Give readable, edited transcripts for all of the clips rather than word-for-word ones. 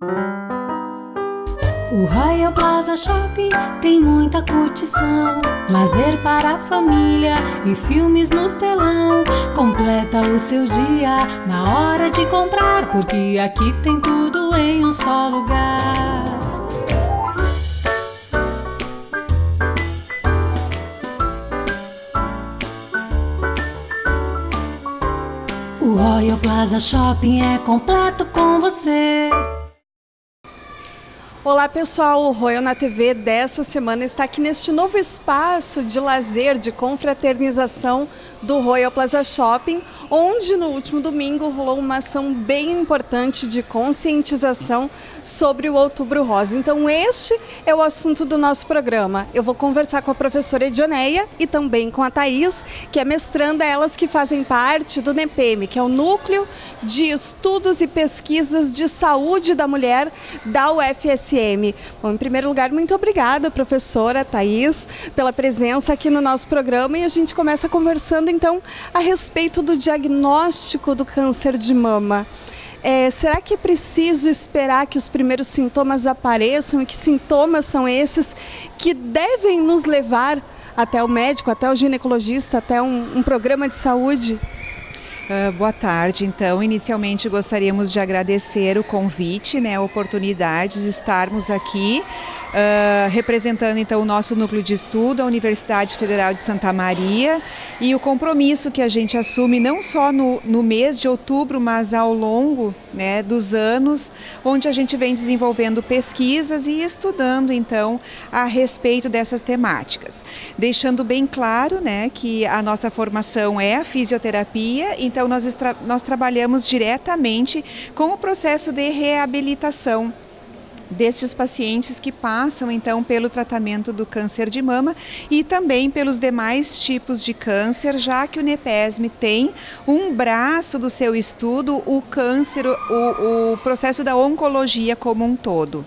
O Royal Plaza Shopping tem muita curtição, lazer para a família e filmes no telão. Completa o seu dia na hora de comprar, porque aqui tem tudo em um só lugar. O Royal Plaza Shopping é completo com você. Olá pessoal, o Royal na TV dessa semana está aqui neste novo espaço de lazer, de confraternização do Royal Plaza Shopping, onde no último domingo rolou uma ação bem importante de conscientização sobre o Outubro Rosa. Então este é o assunto do nosso programa. Eu vou conversar com a professora Edioneia e também com a Thaís, que é mestranda, elas que fazem parte do NEPEM, que é o Núcleo de Estudos e Pesquisas de Saúde da Mulher da UFSM. Bom, em primeiro lugar, muito obrigada, professora Thaís, pela presença aqui no nosso programa, e a gente começa conversando então a respeito do diagnóstico do câncer de mama. Será que é preciso esperar que os primeiros sintomas apareçam, e que sintomas são esses que devem nos levar até o médico, até o ginecologista, até um programa de saúde? Boa tarde. Então, inicialmente gostaríamos de agradecer o convite, a oportunidade de estarmos aqui representando então o nosso núcleo de estudo, a Universidade Federal de Santa Maria, e o compromisso que a gente assume não só no mês de outubro, mas ao longo dos anos, onde a gente vem desenvolvendo pesquisas e estudando então a respeito dessas temáticas. Deixando bem claro que a nossa formação é a fisioterapia, então nós trabalhamos diretamente com o processo de reabilitação destes pacientes que passam então pelo tratamento do câncer de mama e também pelos demais tipos de câncer, já que o NEPESM tem um braço do seu estudo, o câncer, o processo da oncologia como um todo,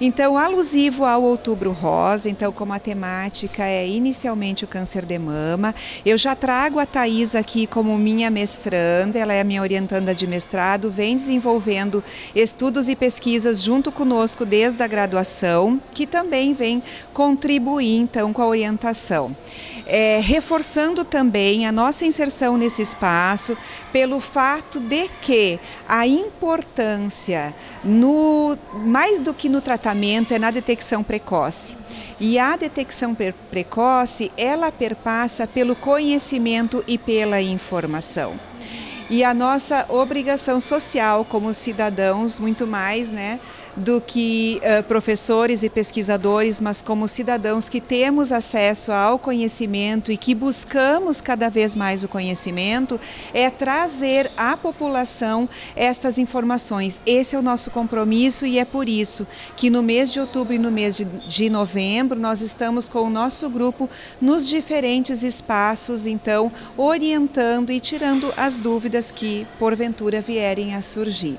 Então, alusivo ao Outubro Rosa, então como a temática é inicialmente o câncer de mama, eu já trago a Thaís aqui como minha mestranda, ela é a minha orientanda de mestrado, vem desenvolvendo estudos e pesquisas junto conosco desde a graduação, que também vem contribuir então com a orientação. Reforçando também a nossa inserção nesse espaço pelo fato de que a importância, mais do que no tratamento, é na detecção precoce. E a detecção precoce, ela perpassa pelo conhecimento e pela informação. E a nossa obrigação social como cidadãos, muito mais, do que professores e pesquisadores, mas como cidadãos que temos acesso ao conhecimento e que buscamos cada vez mais o conhecimento, é trazer à população estas informações. Esse é o nosso compromisso e é por isso que no mês de outubro e no mês de novembro nós estamos com o nosso grupo nos diferentes espaços, então, orientando e tirando as dúvidas que porventura vierem a surgir.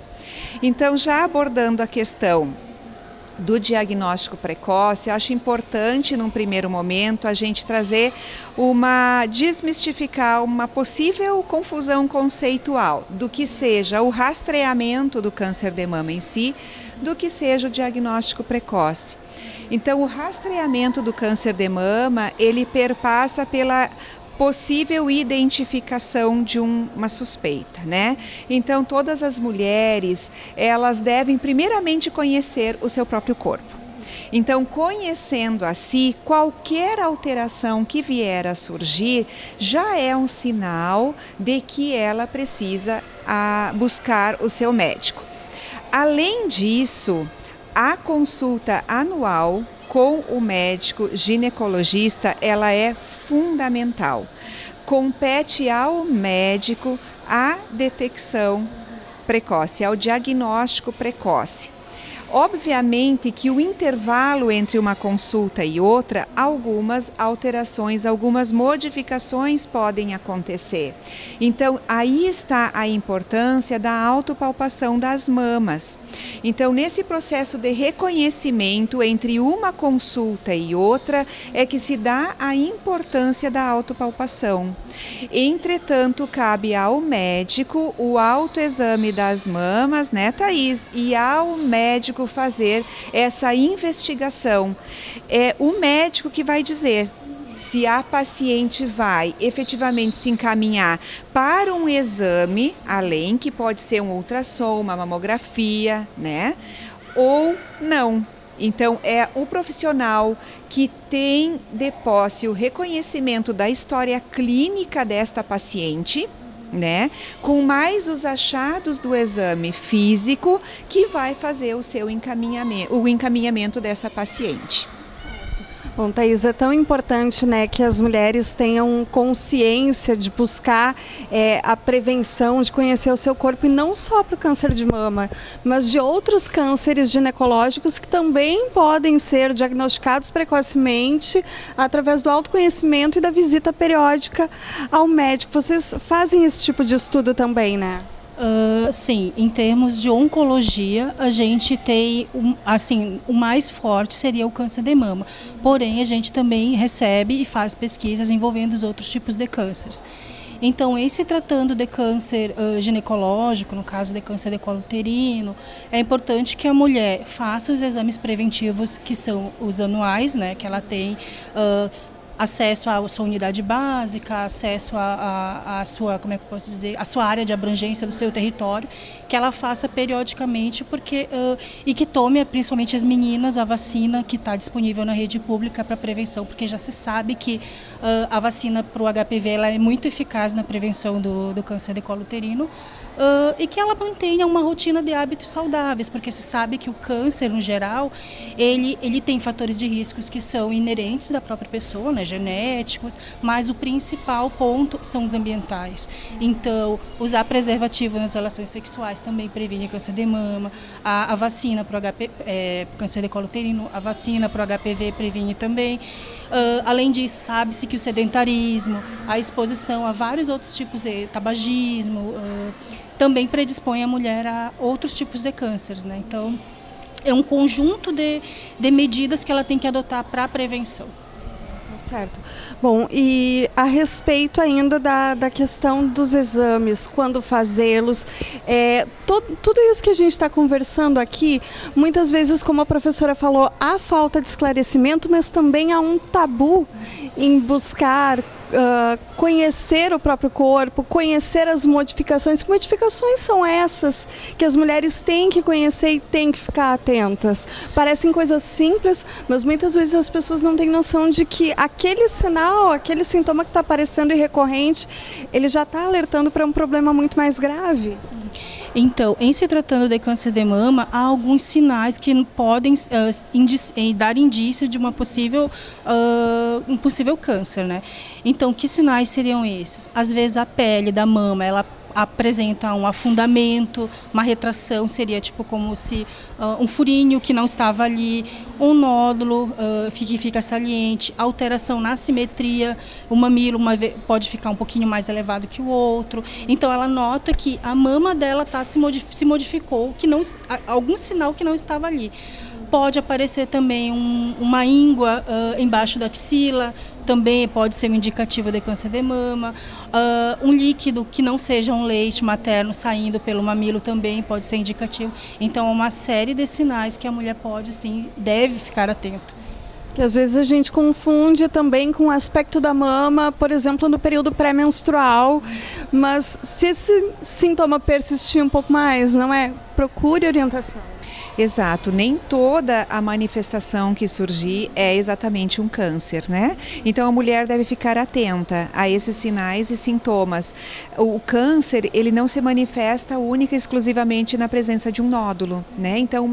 Então, já abordando a questão do diagnóstico precoce, eu acho importante, num primeiro momento, a gente desmistificar uma possível confusão conceitual do que seja o rastreamento do câncer de mama em si, do que seja o diagnóstico precoce. Então, o rastreamento do câncer de mama, ele perpassa pela possível identificação de uma suspeita, Então, todas as mulheres, elas devem primeiramente conhecer o seu próprio corpo. Então, conhecendo a si, qualquer alteração que vier a surgir já é um sinal de que ela precisa buscar o seu médico. Além disso, a consulta anual com o médico ginecologista, ela é fundamental. Compete ao médico a detecção precoce, ao diagnóstico precoce. Obviamente que o intervalo entre uma consulta e outra, algumas alterações, algumas modificações podem acontecer. Então, aí está a importância da autopalpação das mamas. Então, nesse processo de reconhecimento entre uma consulta e outra, é que se dá a importância da autopalpação. Entretanto, cabe ao médico o autoexame das mamas, né, Thaís? E ao médico fazer essa investigação. É o médico que vai dizer se a paciente vai efetivamente se encaminhar para um exame, além que pode ser um ultrassom, uma mamografia, né? Ou não. Então, é o profissional que tem de posse o reconhecimento da história clínica desta paciente, né? Com mais os achados do exame físico, que vai fazer o encaminhamento dessa paciente. Bom, Thaís, é tão importante, né, que as mulheres tenham consciência de buscar a prevenção, de conhecer o seu corpo, e não só para o câncer de mama, mas de outros cânceres ginecológicos que também podem ser diagnosticados precocemente através do autoconhecimento e da visita periódica ao médico. Vocês fazem esse tipo de estudo também, né? Sim, em termos de oncologia, a gente tem, o mais forte seria o câncer de mama. Porém, a gente também recebe e faz pesquisas envolvendo os outros tipos de cânceres. Então, em se tratando de câncer ginecológico, no caso de câncer de colo uterino, é importante que a mulher faça os exames preventivos, que são os anuais, né, que ela tem acesso à sua unidade básica, acesso à sua, como é que eu posso dizer, a sua área de abrangência do seu território, que ela faça periodicamente, e que tome, principalmente as meninas, a vacina que está disponível na rede pública para prevenção, porque já se sabe que a vacina para o HPV ela é muito eficaz na prevenção do câncer de colo uterino, e que ela mantenha uma rotina de hábitos saudáveis, porque se sabe que o câncer, no geral, ele tem fatores de riscos que são inerentes da própria pessoa, né, genéticos, mas o principal ponto são os ambientais. Então, usar preservativo nas relações sexuais também previne câncer de mama, a vacina para o câncer de colo uterino, a vacina para o HPV previne também. Além disso, sabe-se que o sedentarismo, a exposição a vários outros tipos de tabagismo, também predispõe a mulher a outros tipos de cânceres, né? Então, é um conjunto de medidas que ela tem que adotar para a prevenção. Certo. Bom, e a respeito ainda da questão dos exames, quando fazê-los, tudo isso que a gente está conversando aqui, muitas vezes, como a professora falou, há falta de esclarecimento, mas também há um tabu em buscar conhecer o próprio corpo, conhecer as modificações. Que modificações são essas que as mulheres têm que conhecer e têm que ficar atentas? Parecem coisas simples, mas muitas vezes as pessoas não têm noção de que aquele sinal, aquele sintoma que está aparecendo e recorrente, ele já está alertando para um problema muito mais grave. Então, em se tratando de câncer de mama, há alguns sinais que podem dar indício de um possível câncer, né? Então, que sinais seriam esses? Às vezes a pele da mama, ela apresenta um afundamento, uma retração, seria tipo como se um furinho que não estava ali, um nódulo que fica saliente, alteração na simetria, o mamilo pode ficar um pouquinho mais elevado que o outro. Então ela nota que a mama dela se modificou, algum sinal que não estava ali. Pode aparecer também uma íngua embaixo da axila, também pode ser um indicativo de câncer de mama. Um líquido que não seja um leite materno saindo pelo mamilo também pode ser indicativo. Então, é uma série de sinais que a mulher pode, sim, deve ficar atenta. Que às vezes a gente confunde também com o aspecto da mama, por exemplo, no período pré-menstrual, mas se esse sintoma persistir um pouco mais, não é? Procure orientação. Exato, nem toda a manifestação que surgir é exatamente um câncer, né? Então a mulher deve ficar atenta a esses sinais e sintomas. O câncer, ele não se manifesta única e exclusivamente na presença de um nódulo, né? Então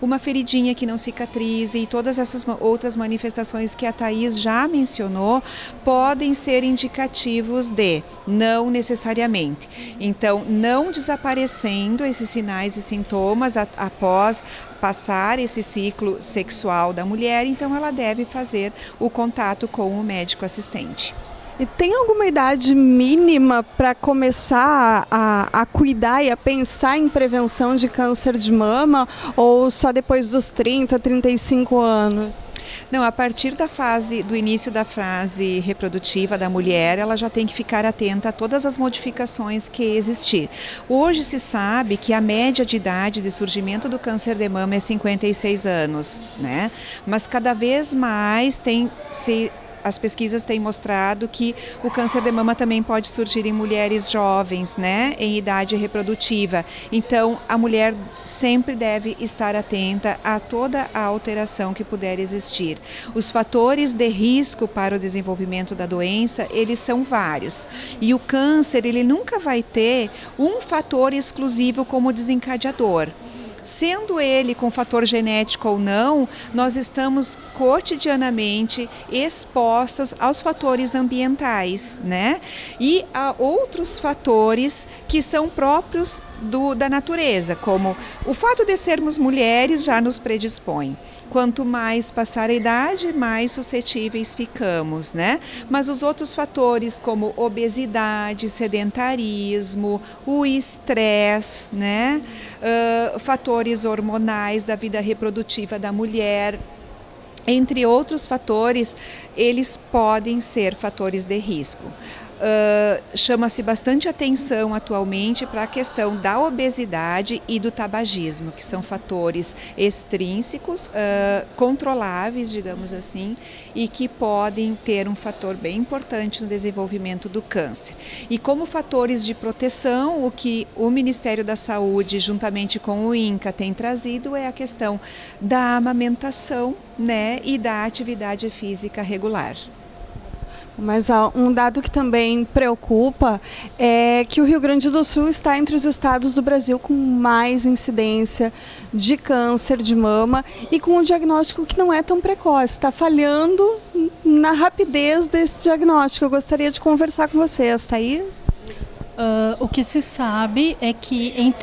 uma feridinha que não cicatrize e todas essas outras manifestações que a Thaís já mencionou podem ser indicativos de, não necessariamente. Então, não desaparecendo esses sinais e sintomas após passar esse ciclo sexual da mulher, então ela deve fazer o contato com o médico assistente. E tem alguma idade mínima para começar a cuidar e a pensar em prevenção de câncer de mama, ou só depois dos 30, 35 anos? Não, a partir do início da fase reprodutiva da mulher, ela já tem que ficar atenta a todas as modificações que existir. Hoje se sabe que a média de idade de surgimento do câncer de mama é 56 anos, né? Mas cada vez mais as pesquisas têm mostrado que o câncer de mama também pode surgir em mulheres jovens, né, em idade reprodutiva. Então, a mulher sempre deve estar atenta a toda a alteração que puder existir. Os fatores de risco para o desenvolvimento da doença, eles são vários. E o câncer, ele nunca vai ter um fator exclusivo como desencadeador. Sendo ele com fator genético ou não, nós estamos cotidianamente expostas aos fatores ambientais, né? E a outros fatores que são próprios da natureza, como o fato de sermos mulheres já nos predispõe. Quanto mais passar a idade, mais suscetíveis ficamos, né? Mas os outros fatores como obesidade, sedentarismo, o estresse, né? Fatores hormonais da vida reprodutiva da mulher, entre outros fatores, eles podem ser fatores de risco. Chama-se bastante atenção atualmente para a questão da obesidade e do tabagismo, que são fatores extrínsecos, controláveis, digamos assim, e que podem ter um fator bem importante no desenvolvimento do câncer. E como fatores de proteção, o que o Ministério da Saúde, juntamente com o INCA, tem trazido é a questão da amamentação, né, e da atividade física regular. Mas um dado que também preocupa é que o Rio Grande do Sul está entre os estados do Brasil com mais incidência de câncer de mama e com um diagnóstico que não é tão precoce, está falhando na rapidez desse diagnóstico. Eu gostaria de conversar com vocês, Thaís. O que se sabe é que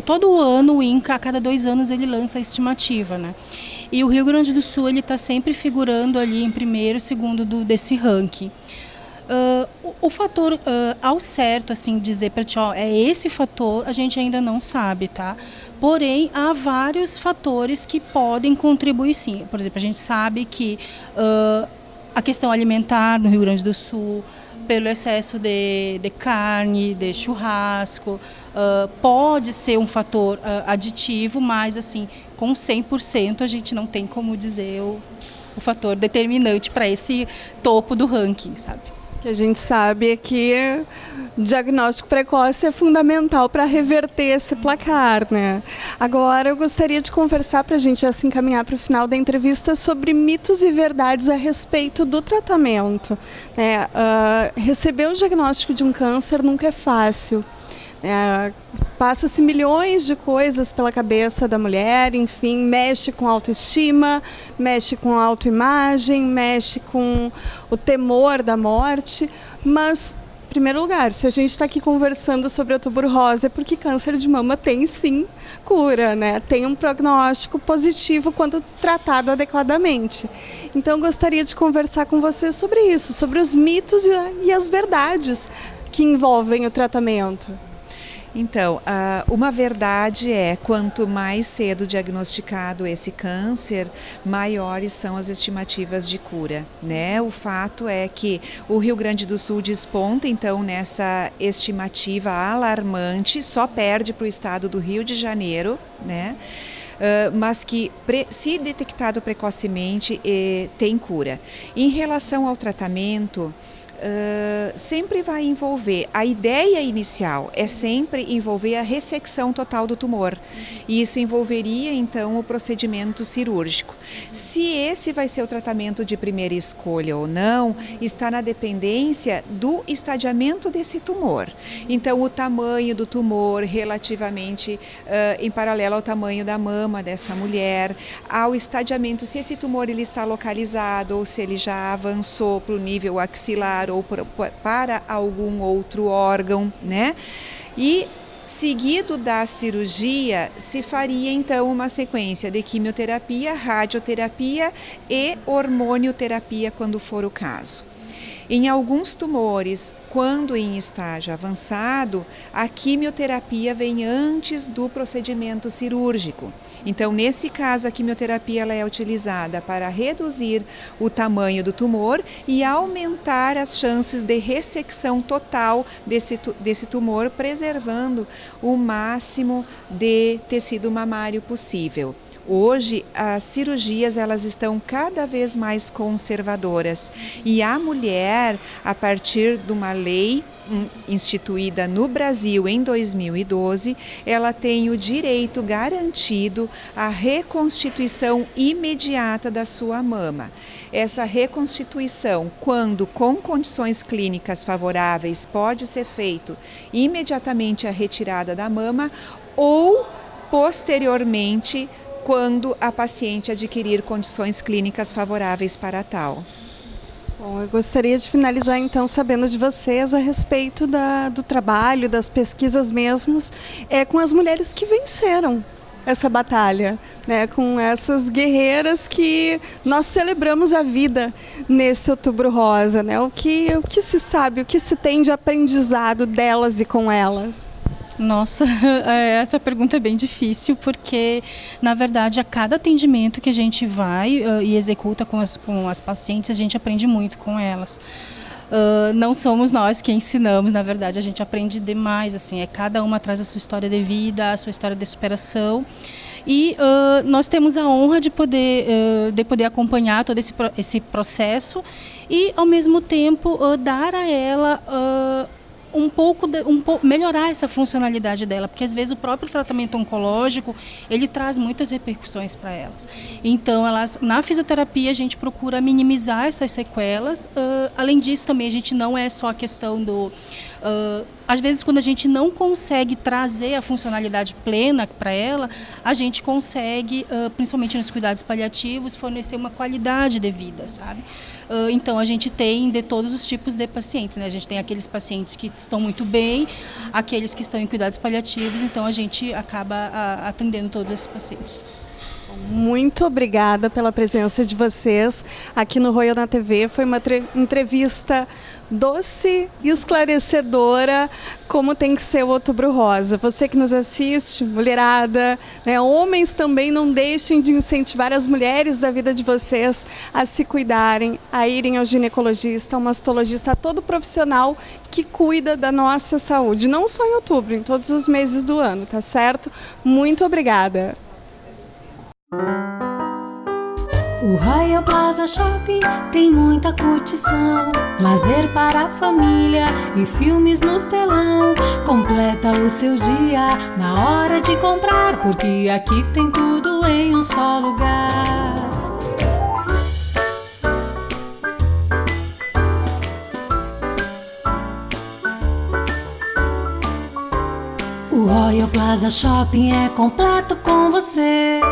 todo ano o INCA, a cada 2 anos, ele lança a estimativa, né? E o Rio Grande do Sul ele está sempre figurando ali em primeiro, segundo desse ranking. O fator ao certo, assim, dizer para ti, ó, é esse fator, a gente ainda não sabe, tá? Porém, há vários fatores que podem contribuir, sim. Por exemplo, a gente sabe que a questão alimentar no Rio Grande do Sul, pelo excesso de carne, de churrasco, pode ser um fator aditivo, mas assim, com 100% a gente não tem como dizer o fator determinante para esse topo do ranking, sabe? O que a gente sabe é que diagnóstico precoce é fundamental para reverter esse placar, né? Agora eu gostaria de conversar para a gente já se encaminhar para o final da entrevista sobre mitos e verdades a respeito do tratamento, né? Receber o diagnóstico de um câncer nunca é fácil. Passa-se milhões de coisas pela cabeça da mulher, enfim, mexe com a autoestima, mexe com a autoimagem, mexe com o temor da morte, mas, em primeiro lugar, se a gente está aqui conversando sobre Outubro Rosa é porque câncer de mama tem sim cura, né? Tem um prognóstico positivo quando tratado adequadamente. Então eu gostaria de conversar com você sobre isso, sobre os mitos e as verdades que envolvem o tratamento. Então, uma verdade é, quanto mais cedo diagnosticado esse câncer, maiores são as estimativas de cura, né? O fato é que o Rio Grande do Sul desponta, então, nessa estimativa alarmante, só perde para o estado do Rio de Janeiro, né? Mas que, se detectado precocemente, tem cura. Em relação ao tratamento, sempre vai envolver, a ideia inicial é sempre envolver a ressecção total do tumor, e isso envolveria então o procedimento cirúrgico. Se esse vai ser o tratamento de primeira escolha ou não, está na dependência do estadiamento desse tumor. Então o tamanho do tumor relativamente em paralelo ao tamanho da mama dessa mulher, ao estadiamento, se esse tumor ele está localizado ou se ele já avançou para o nível axilar ou para algum outro órgão, né? E seguido da cirurgia, se faria então uma sequência de quimioterapia, radioterapia e hormonioterapia, quando for o caso. Em alguns tumores, quando em estágio avançado, a quimioterapia vem antes do procedimento cirúrgico. Então, nesse caso, a quimioterapia ela é utilizada para reduzir o tamanho do tumor e aumentar as chances de ressecção total desse tumor, preservando o máximo de tecido mamário possível. Hoje, as cirurgias elas estão cada vez mais conservadoras e a mulher, a partir de uma lei instituída no Brasil em 2012, ela tem o direito garantido à reconstituição imediata da sua mama. Essa reconstituição, quando com condições clínicas favoráveis, pode ser feito imediatamente a retirada da mama ou posteriormente, quando a paciente adquirir condições clínicas favoráveis para tal. Bom, eu gostaria de finalizar então sabendo de vocês a respeito do trabalho, das pesquisas mesmos, com as mulheres que venceram essa batalha, né, com essas guerreiras que nós celebramos a vida nesse Outubro Rosa, né? O que se sabe, o que se tem de aprendizado delas e com elas? Nossa, essa pergunta é bem difícil porque, na verdade, a cada atendimento que a gente vai e executa com as pacientes, a gente aprende muito com elas. Não somos nós que ensinamos, na verdade, a gente aprende demais, assim, cada uma traz a sua história de vida, a sua história de superação. E nós temos a honra de poder acompanhar todo esse processo e, ao mesmo tempo, dar a ela melhorar essa funcionalidade dela, porque às vezes o próprio tratamento oncológico ele traz muitas repercussões para elas. Então, na fisioterapia a gente procura minimizar essas sequelas. Além disso, também a gente não é só a questão do às vezes, quando a gente não consegue trazer a funcionalidade plena para ela, a gente consegue, principalmente nos cuidados paliativos, fornecer uma qualidade de vida, sabe? Então, a gente tem de todos os tipos de pacientes, né? A gente tem aqueles pacientes que estão muito bem, aqueles que estão em cuidados paliativos, então a gente acaba atendendo todos esses pacientes. Muito obrigada pela presença de vocês aqui no Royal na TV. Foi uma entrevista doce e esclarecedora, como tem que ser o Outubro Rosa. Você que nos assiste, mulherada, né, homens também, não deixem de incentivar as mulheres da vida de vocês a se cuidarem, a irem ao ginecologista, ao mastologista, a todo profissional que cuida da nossa saúde. Não só em outubro, em todos os meses do ano, tá certo? Muito obrigada. O Royal Plaza Shopping tem muita curtição, lazer para a família e filmes no telão. Completa o seu dia na hora de comprar, porque aqui tem tudo em um só lugar. O Royal Plaza Shopping é completo com você.